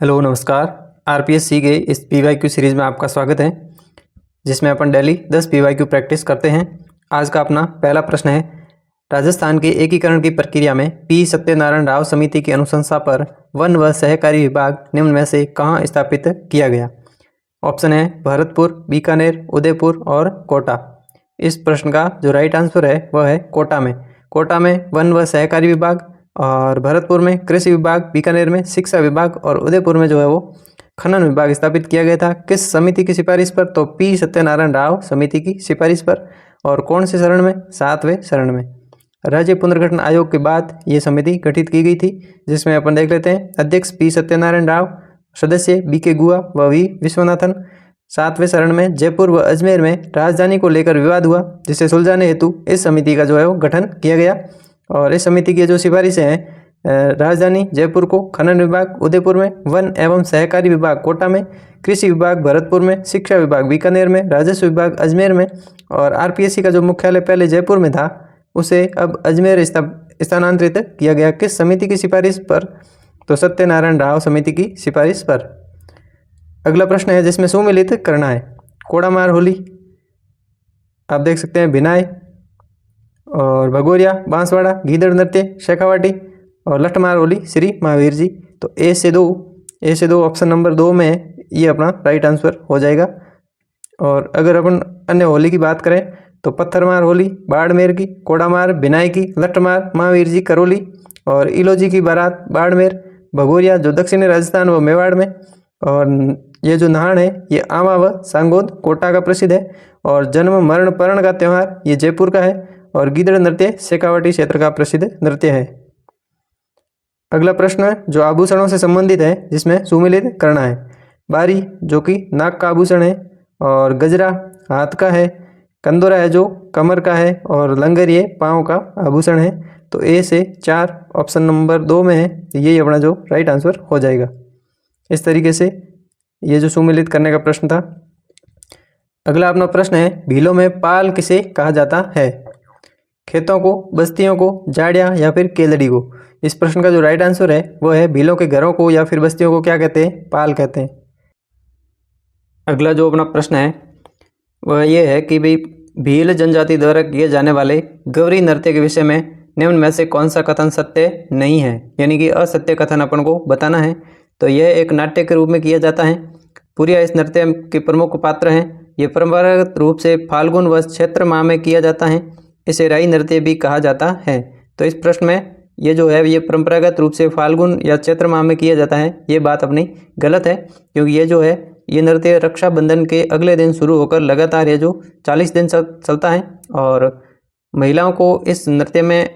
Hello नमस्कार। RPSC के इस पीवाईक्यू सीरीज़ में आपका स्वागत है, जिसमें अपन डेली 10 पीवाईक्यू प्रैक्टिस करते हैं। आज का अपना पहला प्रश्न है, राजस्थान के एकीकरण की प्रक्रिया में पी सत्यनारायण राव समिति की अनुशंसा पर वन व सहकारी विभाग निम्न में से कहाँ स्थापित किया गया। ऑप्शन है भरतपुर, बीकानेर, उदयपुर और कोटा। इस प्रश्न का जो राइट आंसर है वह है कोटा में। कोटा में वन व सहकारी विभाग, और भरतपुर में कृषि विभाग, बीकानेर में शिक्षा विभाग और उदयपुर में जो है वो खनन विभाग स्थापित किया गया था। किस समिति की सिफारिश पर? तो पी सत्यनारायण राव समिति की सिफारिश पर। और कौन से चरण में? 7वें चरण में। राज्य पुनर्गठन आयोग के बाद ये समिति गठित की गई थी, जिसमें अपन देख लेते हैं। अध्यक्ष पी सत्यनारायण राव, सदस्य बीके गुहा व वी विश्वनाथन। 7वें चरण में जयपुर व अजमेर में राजधानी को लेकर विवाद हुआ, जिसे सुलझाने हेतु इस समिति का जो है वो गठन किया गया। और इस समिति की जो सिफारिशें हैं, राजधानी जयपुर को, खनन विभाग उदयपुर में, वन एवं सहकारी विभाग कोटा में, कृषि विभाग भरतपुर में, शिक्षा विभाग बीकानेर में, राजस्व विभाग अजमेर में, और आरपीएससी का जो मुख्यालय पहले जयपुर में था उसे अब अजमेर स्थानांतरित किया गया। किस समिति की सिफारिश पर? तो सत्यनारायण राव समिति की सिफारिश पर। अगला प्रश्न है जिसमें सुमिलित करना है। कोड़ामार होली आप देख सकते हैं, भिनाई और भगोरिया, बांसवाड़ा, गीदड़ नृत्य, शेखावाटी और लठमार होली श्री महावीर जी। तो ए से दो ऑप्शन नंबर 2 में ये अपना राइट आंसर हो जाएगा। और अगर अपन अन्य होली की बात करें तो पत्थरमार होली बाड़मेर की, कोड़ामार भिनाई की, लठमार महावीर जी करौली और इलोजी की बारात बाड़मेर, भगोरिया जो दक्षिणी राजस्थान व मेवाड़ में, और ये जो नहान है ये आमा व सांगोद कोटा का प्रसिद्ध है, और जन्म मरण परण का त्यौहार ये जयपुर का है, और गीदड़ नृत्य शेखावाटी क्षेत्र का प्रसिद्ध नृत्य है। अगला प्रश्न जो आभूषणों से संबंधित है, जिसमें सुमिलित करना है। बारी जो कि नाक का आभूषण है, और गजरा हाथ का है, कंदोरा है जो कमर का है, और लंगर ये पाँव का आभूषण है। तो ए से 4 ऑप्शन नंबर 2 में है, यही अपना जो राइट आंसर हो जाएगा। इस तरीके से ये जो सुमिलित करने का प्रश्न था। अगला अपना प्रश्न है, भीलों में पाल किसे कहा जाता है? खेतों को, बस्तियों को, झाड़ियाँ या फिर केलड़ी को। इस प्रश्न का जो राइट आंसर है वो है भीलों के घरों को या फिर बस्तियों को क्या कहते हैं? पाल कहते हैं। अगला जो अपना प्रश्न है वह ये है कि भाई भील जनजाति द्वारा किए जाने वाले गौरी नृत्य के विषय में निम्न में से कौन सा कथन सत्य नहीं है, यानी कि असत्य कथन अपन को बताना है। तो यह एक नाट्य के रूप में किया जाता है। पुरिया इस नृत्य के प्रमुख पात्र हैं। ये परंपरागत रूप से फाल्गुन व चैत्र माह में किया जाता है। इसे राई नृत्य भी कहा जाता है। तो इस प्रश्न में ये जो है ये परंपरागत रूप से फाल्गुन या चैत्र माह में किया जाता है, ये बात अपनी गलत है, क्योंकि ये जो है ये नृत्य रक्षाबंधन के अगले दिन शुरू होकर लगातार ये जो 40 दिन चलता है, और महिलाओं को इस नृत्य में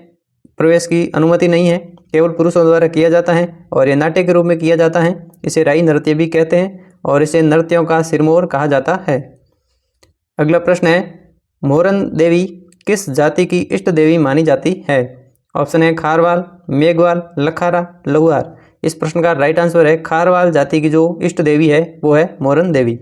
प्रवेश की अनुमति नहीं है, केवल पुरुषों द्वारा किया जाता है, और ये नाट्य के रूप में किया जाता है। इसे राई नृत्य भी कहते हैं, और इसे नृत्यों का सिरमौर कहा जाता है। अगला प्रश्न है, मोरन देवी किस जाति की इष्ट देवी मानी जाती है? ऑप्शन है खारवाल, मेघवाल, लखारा, लहुआर। इस प्रश्न का राइट आंसर है खारवाल जाति की जो इष्ट देवी है वो है मोरन देवी।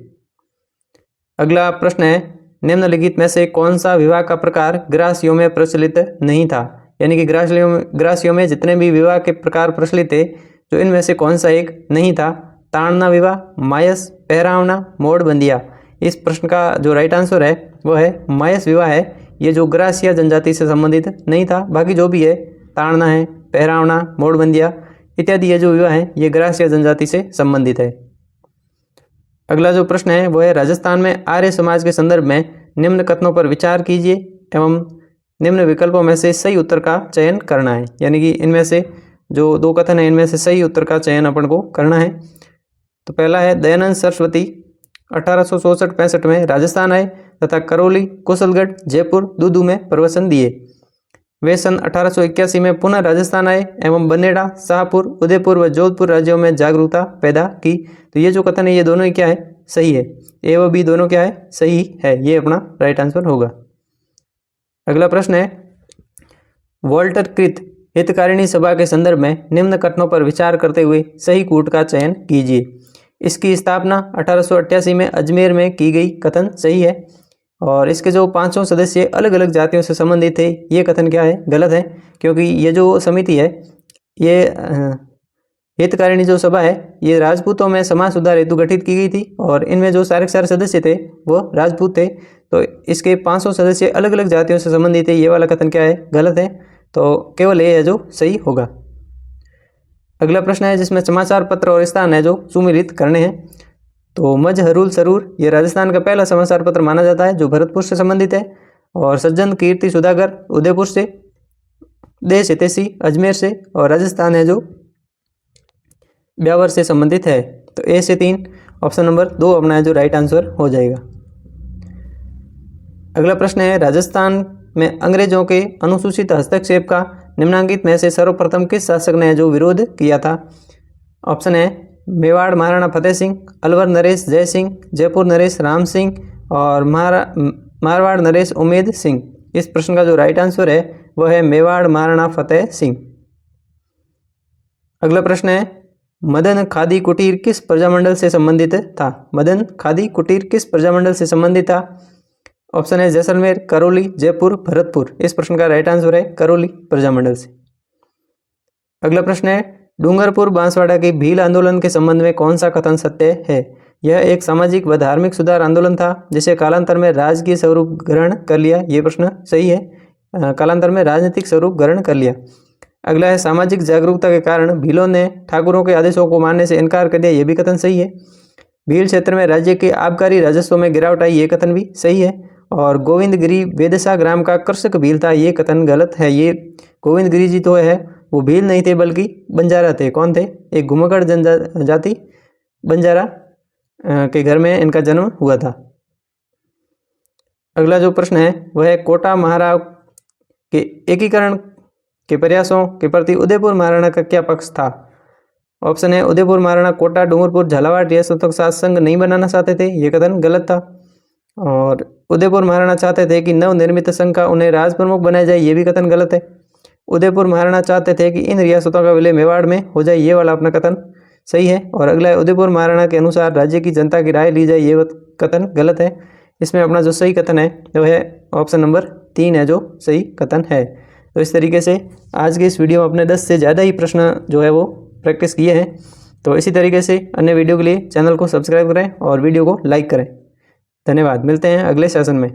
अगला प्रश्न है, निम्नलिखित में से कौन सा विवाह का प्रकार ग्रासियों में प्रचलित नहीं था? यानी कि ग्रासियों में जितने भी विवाह के प्रकार प्रचलित थे, जो इनमें से कौन सा एक नहीं था? ताड़ना विवाह, मायस, पहरावना, मोड़बंदिया। इस प्रश्न का जो राइट आंसर है वो है मायस विवाह है। ये जो ग्रासिया जनजाति से संबंधित नहीं था। बाकी जो भी है, ताड़ना है, पहरावना, मोड़बंदिया इत्यादि ये जो विवाह है ये ग्रासिया जनजाति से संबंधित है। अगला जो प्रश्न है वो है, राजस्थान में आर्य समाज के संदर्भ में निम्न कथनों पर विचार कीजिए एवं निम्न विकल्पों में से सही उत्तर का चयन करना है। यानी कि इनमें से जो 2 कथन है इनमें से सही उत्तर का चयन अपन को करना है। तो पहला है, दयानंद सरस्वती 1864-65 में राजस्थान आए तथा करौली, कुशलगढ़, जयपुर, दूदू में प्रवचन दिए। वे सन 1881 में पुनः राजस्थान आए एवं बनेड़ा, शाहपुर, उदयपुर व जोधपुर राज्यों में जागरूकता पैदा की। तो ये जो कथन है ये दोनों ही क्या है? सही है। ए व बी दोनों क्या है? सही है। ये अपना राइट आंसर होगा। अगला प्रश्न है, वॉल्टर कृत हितकारिणी सभा के संदर्भ में निम्न कथनों पर विचार करते हुए सही कूट का चयन कीजिए। इसकी स्थापना 1888 में अजमेर में की गई, कथन सही है। और इसके जो 5 सदस्य अलग अलग जातियों से संबंधित थे, ये कथन क्या है? गलत है, क्योंकि ये जो समिति है ये हितकारिणी जो सभा है ये राजपूतों में समाज सुधार हेतु गठित की गई थी और इनमें जो सारे के सारे सदस्य थे वो राजपूत थे। तो इसके 500 सदस्य अलग अलग जातियों से संबंधित है, ये वाला कथन क्या है, गलत है। तो केवल ये है जो सही होगा। अगला प्रश्न है जिसमें समाचार पत्र और स्थान है जो सुमिलित करने हैं। तो मजहरुल सरूर ये राजस्थान का पहला समाचार पत्र माना जाता है जो भरतपुर से संबंधित है, और सज्जन कीर्ति सुधाकर उदयपुर से, देश हितैषी अजमेर से, और राजस्थान है जो ब्यावर से संबंधित है। तो ए से 3 ऑप्शन नंबर 2 अपना है जो राइट आंसर हो जाएगा। अगला प्रश्न है राजस्थान में अंग्रेजों के अनुसूचित हस्तक्षेप का निम्नांकित में से सर्वप्रथम किस शासक ने जो विरोध किया था। ऑप्शन है मेवाड़ महाराणा फतेह सिंह, अलवर नरेश जय सिंह, जयपुर नरेश राम सिंह, और मारवाड़ नरेश उमेद सिंह। इस प्रश्न का जो राइट आंसर है वह है मेवाड़ महाराणा फतेह सिंह। अगला प्रश्न है मदन खादी कुटीर किस प्रजामंडल से संबंधित था। मदन खादी कुटीर किस प्रजामंडल से संबंधित था। ऑप्शन है जैसलमेर, करौली, जयपुर, भरतपुर। इस प्रश्न का राइट आंसर है करौली प्रजामंडल से। अगला प्रश्न है डूंगरपुर बांसवाड़ा के भील आंदोलन के संबंध में कौन सा कथन सत्य है। यह एक सामाजिक व धार्मिक सुधार आंदोलन था जिसे कालांतर में राजकीय स्वरूप ग्रहण कर लिया। ये प्रश्न सही है, कालांतर में राजनीतिक स्वरूप ग्रहण कर लिया। अगला है सामाजिक जागरूकता के कारण भीलों ने ठाकुरों के आदेशों को मानने से इनकार कर दिया। यह भी कथन सही है। भील क्षेत्र में राज्य के आबकारी राजस्व में गिरावट आई, ये कथन भी सही है। और गोविंदगिरी वेदसा ग्राम का कृषक भील था, ये कथन गलत है। ये गोविंदगिरी जी तो है वो भील नहीं थे बल्कि बंजारा थे। कौन थे, एक घुमक्कड़ जनजाति बंजारा के घर में इनका जन्म हुआ था। अगला जो प्रश्न है वह है कोटा महाराव के एकीकरण के प्रयासों के प्रति उदयपुर महाराणा का क्या पक्ष था। ऑप्शन है उदयपुर महाराणा कोटा, डूंगरपुर, झालावाड़ रियासतों के साथ संघ नहीं बनाना चाहते थे, ये कथन गलत था। और उदयपुर महाराणा चाहते थे कि नवनिर्मित संघ का उन्हें राज प्रमुख बनाया जाए, ये भी कथन गलत है। उदयपुर महाराणा चाहते थे कि इन रियासतों का विलय मेवाड़ में हो जाए, ये वाला अपना कथन सही है। और अगला है उदयपुर महाराणा के अनुसार राज्य की जनता की राय ली जाए, ये कथन गलत है। इसमें अपना जो सही कथन है वह है ऑप्शन नंबर 3 है जो सही कथन है। तो इस तरीके से आज के इस वीडियो में अपने 10 से ज़्यादा ही प्रश्न जो है वो प्रैक्टिस किए हैं। तो इसी तरीके से अन्य वीडियो के लिए चैनल को सब्सक्राइब करें और वीडियो को लाइक करें। धन्यवाद, मिलते हैं अगले सेशन में।